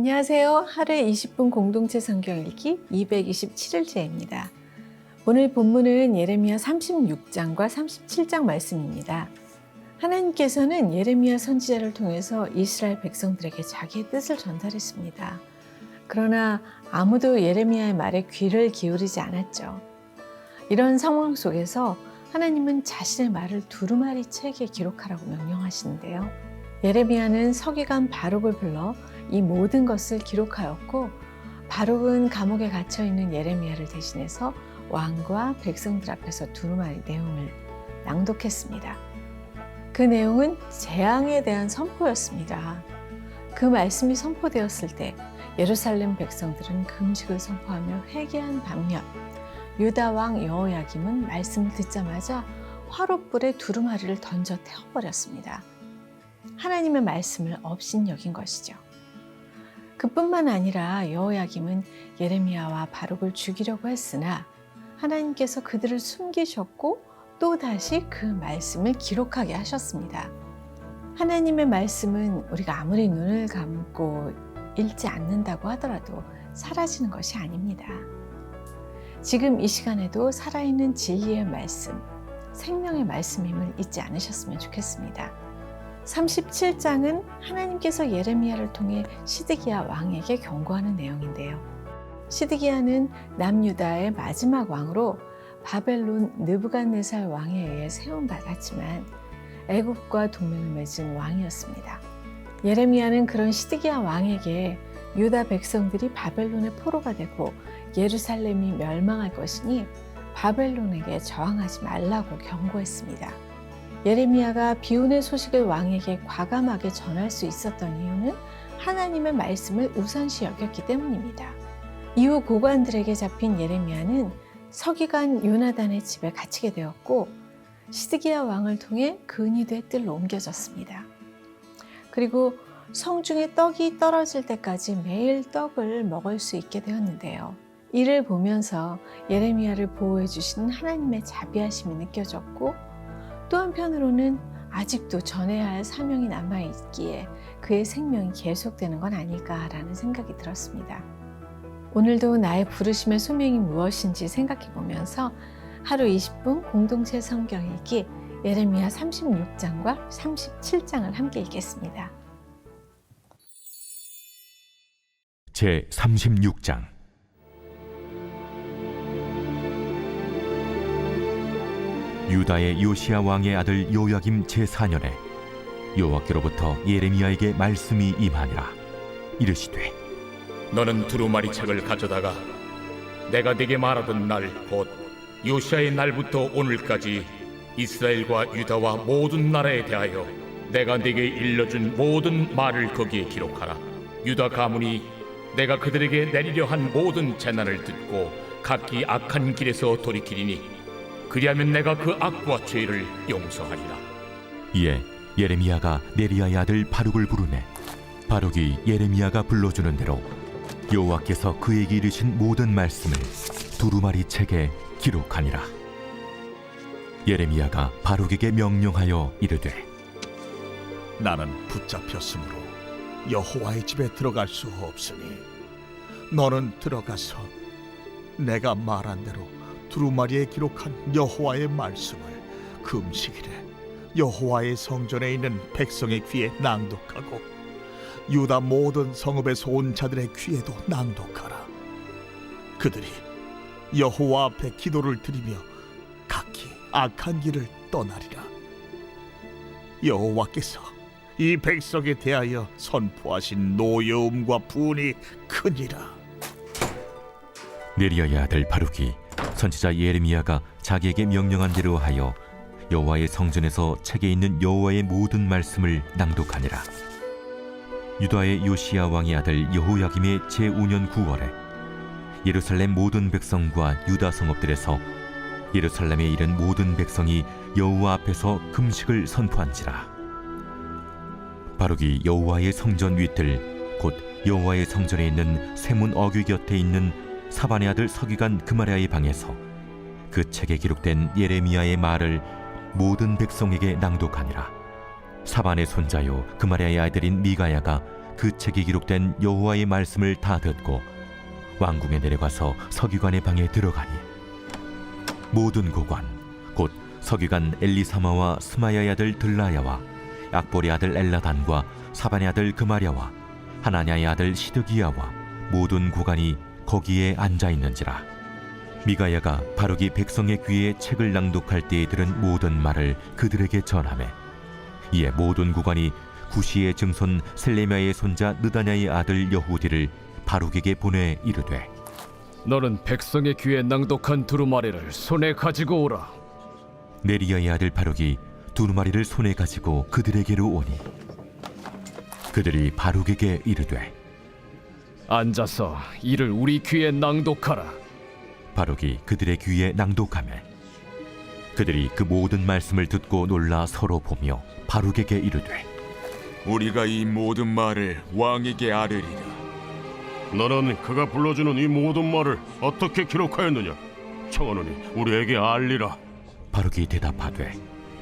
안녕하세요. 하루에 20분 공동체 성경 읽기 227일째입니다. 오늘 본문은 예레미야 36장과 37장 말씀입니다. 하나님께서는 예레미야 선지자를 통해서 이스라엘 백성들에게 자기의 뜻을 전달했습니다. 그러나 아무도 예레미야의 말에 귀를 기울이지 않았죠. 이런 상황 속에서 하나님은 자신의 말을 두루마리 책에 기록하라고 명령하시는데요. 예레미야는 서기관 바룩을 불러 이 모든 것을 기록하였고, 바룩은 감옥에 갇혀 있는 예레미야를 대신해서 왕과 백성들 앞에서 두루마리 내용을 낭독했습니다. 그 내용은 재앙에 대한 선포였습니다. 그 말씀이 선포되었을 때 예루살렘 백성들은 금식을 선포하며 회개한 반면, 유다 왕 여호야김은 말씀을 듣자마자 화롯불에 두루마리를 던져 태워버렸습니다. 하나님의 말씀을 업신여긴 것이죠. 그뿐만 아니라 여호야김은 예레미야와 바룩을 죽이려고 했으나 하나님께서 그들을 숨기셨고 또다시 그 말씀을 기록하게 하셨습니다. 하나님의 말씀은 우리가 아무리 눈을 감고 읽지 않는다고 하더라도 사라지는 것이 아닙니다. 지금 이 시간에도 살아있는 진리의 말씀, 생명의 말씀임을 잊지 않으셨으면 좋겠습니다. 37장은 하나님께서 예레미야를 통해 시드기야 왕에게 경고하는 내용인데요. 시드기야는 남유다의 마지막 왕으로 바벨론 느부갓네살 왕에 의해 세움받았지만 애굽과 동맹을 맺은 왕이었습니다. 예레미야는 그런 시드기야 왕에게 유다 백성들이 바벨론의 포로가 되고 예루살렘이 멸망할 것이니 바벨론에게 저항하지 말라고 경고했습니다. 예레미야가 비운의 소식을 왕에게 과감하게 전할 수 있었던 이유는 하나님의 말씀을 우선시 여겼기 때문입니다. 이후 고관들에게 잡힌 예레미야는 서기관 요나단의 집에 갇히게 되었고, 시드기야 왕을 통해 근위대 뜰로 옮겨졌습니다. 그리고 성중에 떡이 떨어질 때까지 매일 떡을 먹을 수 있게 되었는데요. 이를 보면서 예레미야를 보호해 주시는 하나님의 자비하심이 느껴졌고, 또 한편으로는 아직도 전해야 할 사명이 남아있기에 그의 생명이 계속되는 건 아닐까라는 생각이 들었습니다. 오늘도 나의 부르심의 소명이 무엇인지 생각해 보면서 하루 20분 공동체 성경 읽기 예레미야 36장과 37장을 함께 읽겠습니다. 제 36장. 유다의 요시야 왕의 아들 요야김 제4년에 여호와께로부터 예레미야에게 말씀이 임하니라. 이르시되, 너는 두루마리 책을 가져다가 내가 네게 말하던 날 곧 요시야의 날부터 오늘까지 이스라엘과 유다와 모든 나라에 대하여 내가 네게 일러준 모든 말을 거기에 기록하라. 유다 가문이 내가 그들에게 내리려 한 모든 재난을 듣고 각기 악한 길에서 돌이키리니 그리하면 내가 그 악과 죄를 용서하리라. 이에 예레미야가 네리야의 아들 바룩을 부르매 바룩이 예레미야가 불러주는 대로 여호와께서 그에게 이르신 모든 말씀을 두루마리 책에 기록하니라. 예레미야가 바룩에게 명령하여 이르되, 나는 붙잡혔으므로 여호와의 집에 들어갈 수 없으니 너는 들어가서 내가 말한 대로 두루마리에 기록한 여호와의 말씀을 금식일에 여호와의 성전에 있는 백성의 귀에 낭독하고 유다 모든 성읍에서 온 자들의 귀에도 낭독하라. 그들이 여호와 앞에 기도를 드리며 각기 악한 길을 떠나리라. 여호와께서 이 백성에 대하여 선포하신 노여움과 분이 크니라. 네리야의 아들 바룩이 선지자 예레미야가 자기에게 명령한 대로 하여 여호와의 성전에서 책에 있는 여호와의 모든 말씀을 낭독하니라. 유다의 요시야 왕의 아들 여호야김의 제5년 9월에 예루살렘 모든 백성과 유다 성읍들에서 예루살렘에 이른 모든 백성이 여호와 앞에서 금식을 선포한지라. 바룩이 여호와의 성전 윗들 곧 여호와의 성전에 있는 세문 어귀 곁에 있는 사반의 아들 서기관 그마랴의 방에서 그 책에 기록된 예레미야의 말을 모든 백성에게 낭독하니라. 사반의 손자요 그마랴의 아들인 미가야가 그 책에 기록된 여호와의 말씀을 다 듣고 왕궁에 내려가서 서기관의 방에 들어가니 모든 고관 곧 서기관 엘리사마와 스마야의 아들 들라야와 악볼의 아들 엘라단과 사반의 아들 그마랴와 하나냐의 아들 시드기야와 모든 고관이 거기에 앉아 있는지라. 미가야가 바룩이 백성의 귀에 책을 낭독할 때에 들은 모든 말을 그들에게 전하매 이에 모든 고관이 구시의 증손 셀레미야의 손자 느다냐의 아들 여후디를 바룩에게 보내 이르되 너는 백성의 귀에 낭독한 두루마리를 손에 가지고 오라. 네리야의 아들 바룩이 두루마리를 손에 가지고 그들에게로 오니 그들이 바룩에게 이르되 앉아서 이를 우리 귀에 낭독하라. 바룩이 그들의 귀에 낭독하매 그들이 그 모든 말씀을 듣고 놀라 서로 보며 바룩에게 이르되 우리가 이 모든 말을 왕에게 아뢰리라. 너는 그가 불러주는 이 모든 말을 어떻게 기록하였느냐? 청하노니 우리에게 알리라. 바룩이 대답하되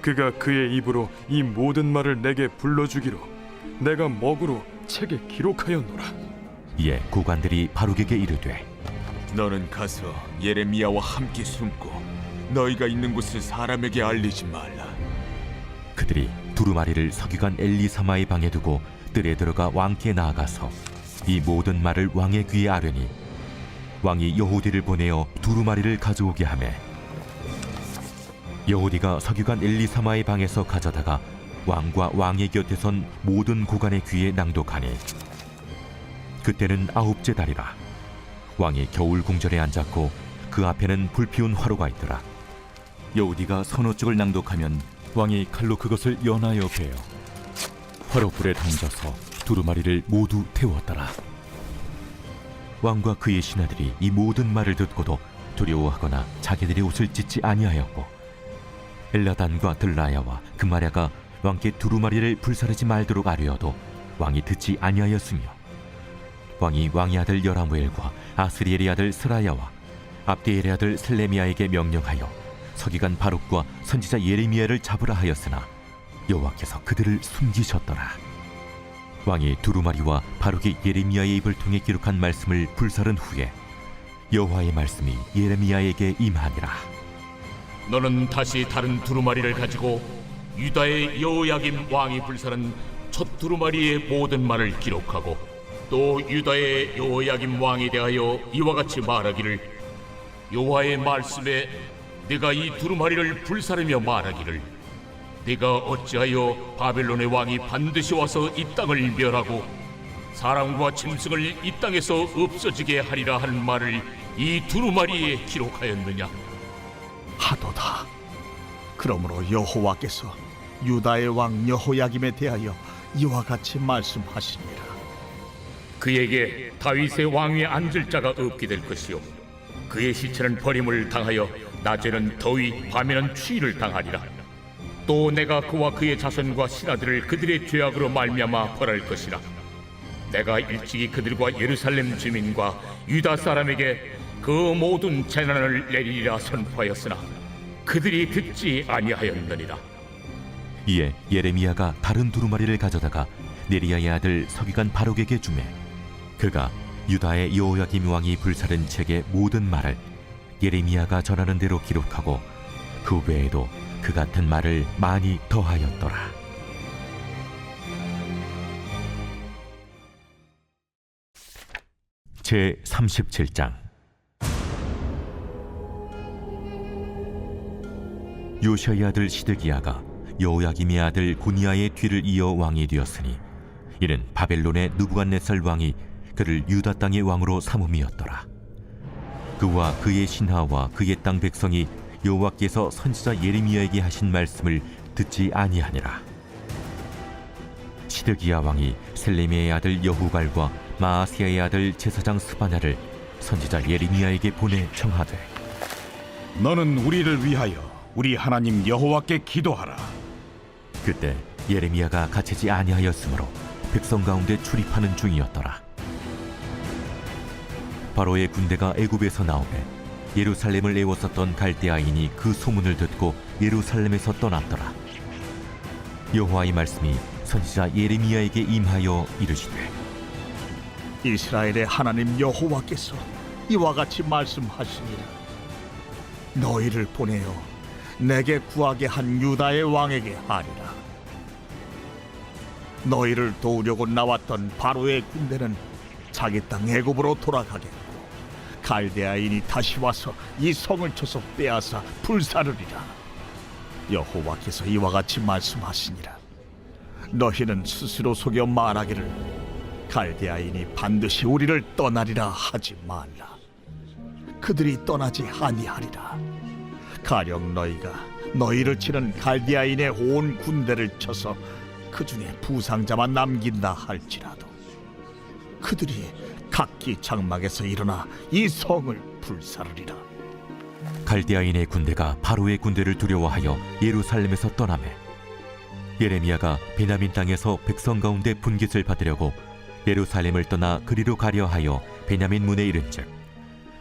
그가 그의 입으로 이 모든 말을 내게 불러주기로 내가 먹으로 책에 기록하였노라. 이에 고관들이 바룩에게 이르되 너는 가서 예레미야와 함께 숨고 너희가 있는 곳을 사람에게 알리지 말라. 그들이 두루마리를 서기관 엘리사마의 방에 두고 뜰에 들어가 왕께 나아가서 이 모든 말을 왕의 귀에 아뢰니 왕이 여호디를 보내어 두루마리를 가져오게 하매 여호디가 서기관 엘리사마의 방에서 가져다가 왕과 왕의 곁에 선 모든 고관의 귀에 낭독하니 그때는 9째 달이라. 왕이 겨울 궁전에 앉았고 그 앞에는 불피운 화로가 있더라. 여호디가 선호적을 낭독하면 왕이 칼로 그것을 연하여 베어 화로불에 던져서 두루마리를 모두 태웠더라. 왕과 그의 신하들이 이 모든 말을 듣고도 두려워하거나 자기들의 옷을 찢지 아니하였고 엘라단과 들라야와 그마랴가 왕께 두루마리를 불사르지 말도록 아뢰어도 왕이 듣지 아니하였으며 왕이 왕의 아들 여라무엘과 아스리엘의 아들 스라야와 압디엘의 아들 셀레미야에게 명령하여 서기관 바룩과 선지자 예레미야를 잡으라 하였으나 여호와께서 그들을 숨기셨더라. 왕이 두루마리와 바룩이 예레미야의 입을 통해 기록한 말씀을 불사른 후에 여호와의 말씀이 예레미야에게 임하니라. 너는 다시 다른 두루마리를 가지고 유다의 여호야김 왕이 불사른 첫 두루마리의 모든 말을 기록하고 또 유다의 여호야김 왕에 대하여 이와 같이 말하기를 여호와의 말씀에 네가 이 두루마리를 불사르며 말하기를 네가 어찌하여 바벨론의 왕이 반드시 와서 이 땅을 멸하고 사람과 짐승을 이 땅에서 없어지게 하리라 하는 말을 이 두루마리에 기록하였느냐? 하도다. 그러므로 여호와께서 유다의 왕 여호야김에 대하여 이와 같이 말씀하시니라. 그에게 다윗의 왕위에 앉을 자가 없게 될 것이요 그의 시체는 버림을 당하여 낮에는 더위 밤에는 추위를 당하리라. 또 내가 그와 그의 자손과 신하들을 그들의 죄악으로 말미암아 벌할 것이라. 내가 일찍이 그들과 예루살렘 주민과 유다 사람에게 그 모든 재난을 내리리라 선포하였으나 그들이 듣지 아니하였느니라. 이에 예레미야가 다른 두루마리를 가져다가 네리야의 아들 서기관 바룩에게 주매 그가 유다의 여호야김 왕이 불사른 책의 모든 말을 예레미야가 전하는 대로 기록하고 그 외에도 그 같은 말을 많이 더하였더라. 제 37장. 요시아의 아들 시드기야가 여호야김의 아들 고니야의 뒤를 이어 왕이 되었으니 이는 바벨론의 느부갓네살 왕이 그를 유다 땅의 왕으로 삼음이었더라. 그와 그의 신하와 그의 땅 백성이 여호와께서 선지자 예레미야에게 하신 말씀을 듣지 아니하니라. 시드기야 왕이 셀레미야의 아들 여후갈과 마아스야의 아들 제사장 스바냐를 선지자 예레미야에게 보내 청하되 너는 우리를 위하여 우리 하나님 여호와께 기도하라. 그때 예레미야가 갇히지 아니하였으므로 백성 가운데 출입하는 중이었더라. 바로의 군대가 애굽에서 나오매 예루살렘을 애웠었던 갈대아인이 그 소문을 듣고 예루살렘에서 떠났더라. 여호와의 말씀이 선지자 예레미야에게 임하여 이르시되 이스라엘의 하나님 여호와께서 이와 같이 말씀하시니라. 너희를 보내어 내게 구하게 한 유다의 왕에게 하리라. 너희를 도우려고 나왔던 바로의 군대는 자기 땅 애굽으로 돌아가겠고, 갈대아인이 다시 와서 이 성을 쳐서 빼앗아 불사르리라. 여호와께서 이와 같이 말씀하시니라. 너희는 스스로 속여 말하기를 갈대아인이 반드시 우리를 떠나리라 하지 말라. 그들이 떠나지 아니하리라. 가령 너희가 너희를 치는 갈대아인의 온 군대를 쳐서 그 중에 부상자만 남긴다 할지라도 그들이 각기 장막에서 일어나 이 성을 불사르리라. 갈대아인의 군대가 바로의 군대를 두려워하여 예루살렘에서 떠나매 예레미야가 베냐민 땅에서 백성 가운데 분깃을 받으려고 예루살렘을 떠나 그리로 가려 하여 베냐민 문에 이른즉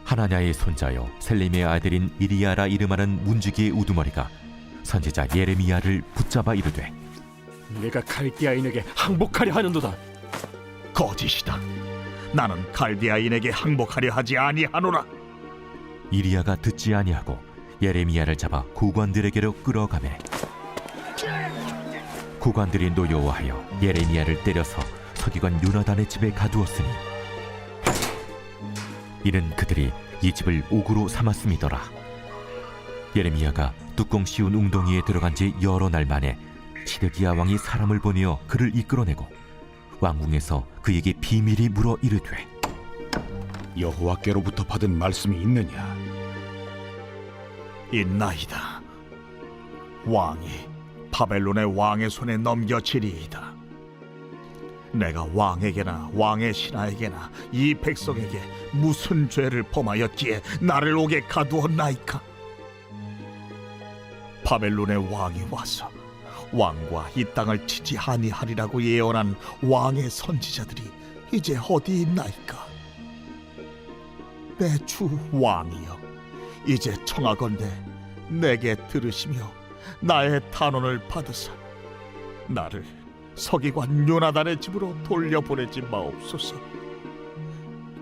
하나냐의 손자여 셀림의 아들인 이리야라 이름하는 문지기의 우두머리가 선지자 예레미야를 붙잡아 이르되 내가 갈대아인에게 항복하려 하는도다. 거짓이다. 나는 갈대아인에게 항복하려 하지 아니하노라. 이리야가 듣지 아니하고 예레미야를 잡아 구관들에게로 끌어가매 구관들이 노여워하여 예레미야를 때려서 서기관 요나단의 집에 가두었으니 이는 그들이 이 집을 옥으로 삼았음이더라. 예레미야가 뚜껑 씌운 웅덩이에 들어간 지 여러 날 만에 시드기야 왕이 사람을 보내어 그를 이끌어내고 왕궁에서 그에게 비밀이 물어 이르되 여호와께로부터 받은 말씀이 있느냐? 있나이다. 왕이 바벨론의 왕의 손에 넘겨지리이다. 내가 왕에게나 왕의 신하에게나 이 백성에게 무슨 죄를 범하였기에 나를 옥에 가두었나이까? 바벨론의 왕이 와서 왕과 이 땅을 치지 아니하리라고 예언한 왕의 선지자들이 이제 어디 있나이까? 내 주 왕이여, 이제 청하건대 내게 들으시며 나의 탄원을 받으사 나를 서기관 요나단의 집으로 돌려보내지 마옵소서.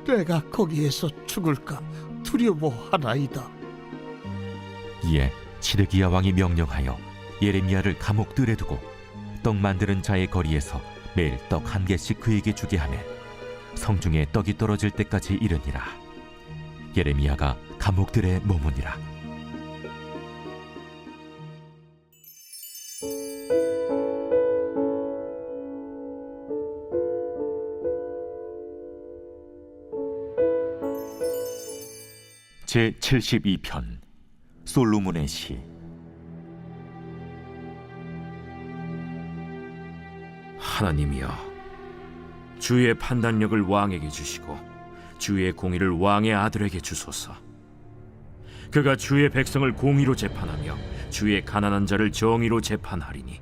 내가 거기에서 죽을까 두려워하나이다. 이에 시드기야 왕이 명령하여 예레미야를 감옥들에 두고 떡 만드는 자의 거리에서 매일 떡 1개씩 그에게 주게 하며 성중에 떡이 떨어질 때까지 이르니라. 예레미야가 감옥들에 머무니라. 제72편 솔로몬의 시. 하나님이여, 주의 판단력을 왕에게 주시고 주의 공의를 왕의 아들에게 주소서. 그가 주의 백성을 공의로 재판하며 주의 가난한 자를 정의로 재판하리니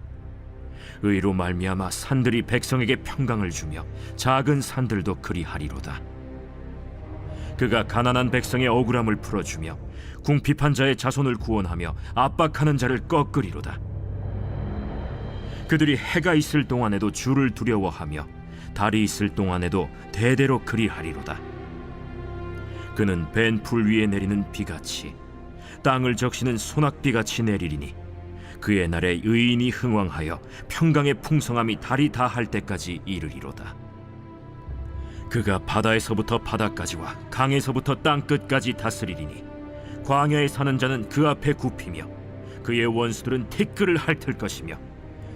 의로 말미암아 산들이 백성에게 평강을 주며 작은 산들도 그리하리로다. 그가 가난한 백성의 억울함을 풀어주며 궁핍한 자의 자손을 구원하며 압박하는 자를 꺾으리로다. 그들이 해가 있을 동안에도 주를 두려워하며 달이 있을 동안에도 대대로 그리하리로다. 그는 벤 풀 위에 내리는 비같이 땅을 적시는 소낙비같이 내리리니 그의 날에 의인이 흥왕하여 평강의 풍성함이 달이 다할 때까지 이르리로다. 그가 바다에서부터 바다까지와 강에서부터 땅끝까지 다스리리니 광야에 사는 자는 그 앞에 굽히며 그의 원수들은 티끌을 핥을 것이며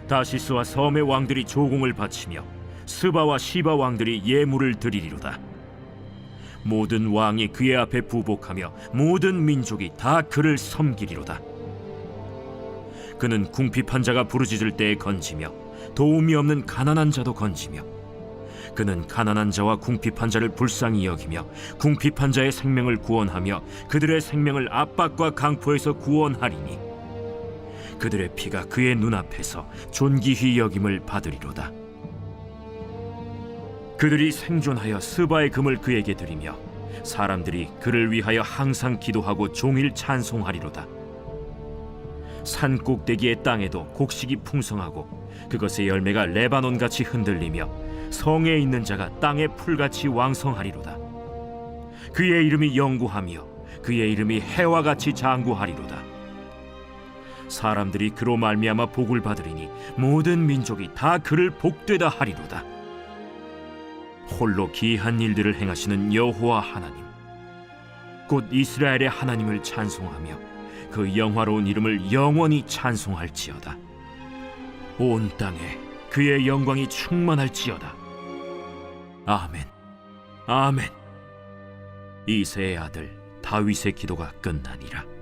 다시스와 섬의 왕들이 조공을 바치며 스바와 시바 왕들이 예물을 드리리로다. 모든 왕이 그의 앞에 부복하며 모든 민족이 다 그를 섬기리로다. 그는 궁핍한 자가 부르짖을 때에 건지며 도움이 없는 가난한 자도 건지며 그는 가난한 자와 궁핍한 자를 불쌍히 여기며 궁핍한 자의 생명을 구원하며 그들의 생명을 압박과 강포에서 구원하리니 그들의 피가 그의 눈앞에서 존귀히 여김을 받으리로다. 그들이 생존하여 스바의 금을 그에게 드리며 사람들이 그를 위하여 항상 기도하고 종일 찬송하리로다. 산 꼭대기의 땅에도 곡식이 풍성하고 그것의 열매가 레바논같이 흔들리며 성에 있는 자가 땅에 풀같이 왕성하리로다. 그의 이름이 영구하며 그의 이름이 해와 같이 장구하리로다. 사람들이 그로 말미암아 복을 받으리니 모든 민족이 다 그를 복되다 하리로다. 홀로 기이한 일들을 행하시는 여호와 하나님, 곧 이스라엘의 하나님을 찬송하며 그 영화로운 이름을 영원히 찬송할지어다. 온 땅에 그의 영광이 충만할지어다. 아멘, 아멘. 이새의 아들 다윗의 기도가 끝나니라.